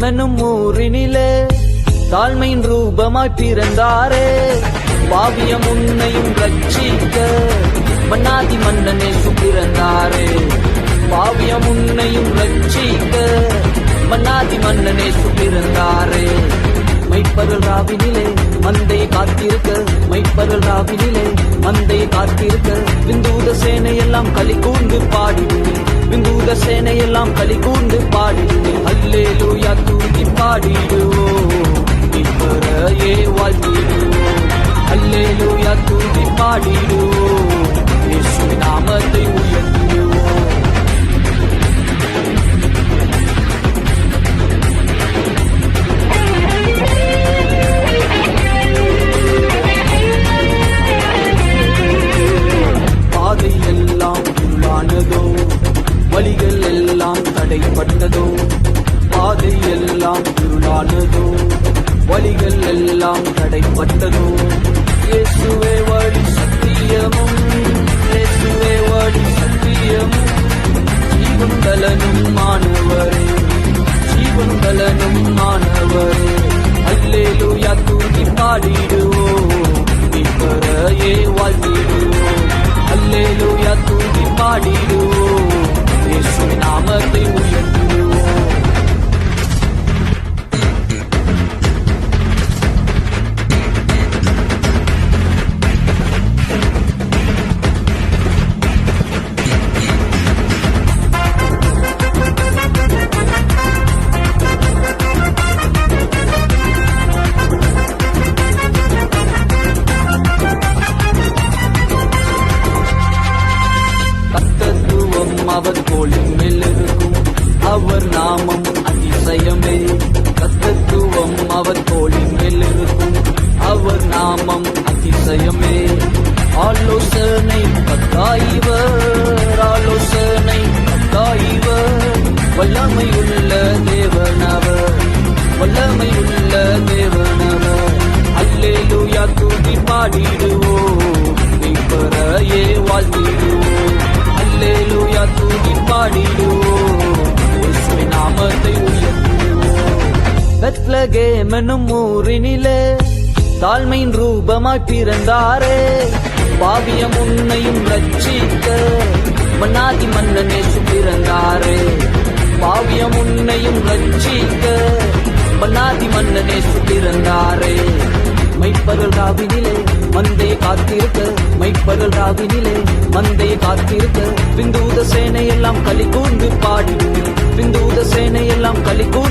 பெத்லகேமெனும் ஊரினிலே தாழ்மையின் ரூபமாய் பிறந்தாரே. பாவியம் உன்னையும் ரட்சிக்க மன்னாதி மன்னனே பிறந்தாரே. பாவியம் உன்னையும் ரட்சிக்க மன்னாதி மன்னனே பிறந்தாரே. மைப்பருள் ராவினிலே மந்தை காத்திருக்க, மைப்பருள் ராவினிலே மந்தை காத்திருக்க, விந்தூத சேனையெல்லாம் களி கூர்ந்து பாடிடுவே, விந்தூத சேனையெல்லாம் களி கூர்ந்து பாடிடுவே. அல்லேலூயா தூக்கி பாடிடுவோம், இப்பறையே வாழ்த்திடுவோம். அல்லேலூயா தூக்கி பாடிடுவோம், இயேசு நாமத்தை உயர்த்திடுவோம். வழிகள் எல்லாம் தடைப்பட்டதோ, பாதை எல்லாம் இருளானதோ, வழிகள் எல்லாம் தடைப்பட்டதோ. இயேசுவே வழி சத்தியமும், இயேசுவே வழி சத்தியமும், ஜீவன் பலனும் மாணவரே, ஜீவன் பலனும் மாணவரே. அல்லேலூயா தூக்கி பாடிடுவோம், இப்பறையே வாழ்த்திடுவோம். அல்லேலூயா தூக்கி பாடிடுவோம், இயேசு நாமத்தை உயர்த்திடுவோம். அவர் தோளின் மேல் இருக்கும், அவர் நாமம் அதிசயமே. கர்த்தத்துவம் அவர் தோளின் மேல் இருக்கும், அவர் நாமம் அதிசயமே. ஆலோசனை கர்த்தாயிவர், ஆலோசனை கர்த்தாயிவர், வல்லமையுள்ள தேவனவர், வல்லமையுள்ள தேவனவர். அல்லேலூயா தூக்கி பாடிடுவோம், இப்பறையே வாழ்த்திடுவோம். அல்லேலூயா தூக்கி பாடிடுவோம், இயேசு நாமத்தை உயர்த்திடுவோம். பெத்லகேமெனும் ஊரினிலே தாழ்மையின் ரூபமாய் பிறந்தாரே. பாவியம் உன்னையும் ரட்சிக்க மன்னாதி மன்னனே பிறந்தாரே. பாவியம் உன்னையும் ரட்சிக்க மன்னாதி மன்னனே பிறந்தாரே. மைப்பருள் ராவினிலே மந்தை காத்திருக்க, மைப்பருள் ராவினிலே மந்தை காத்திருக்க, விந்தூத சேனையெல்லாம் களி கூர்ந்து பாடிடுவே, விந்தூத சேனையெல்லாம் களி கூர்ந்து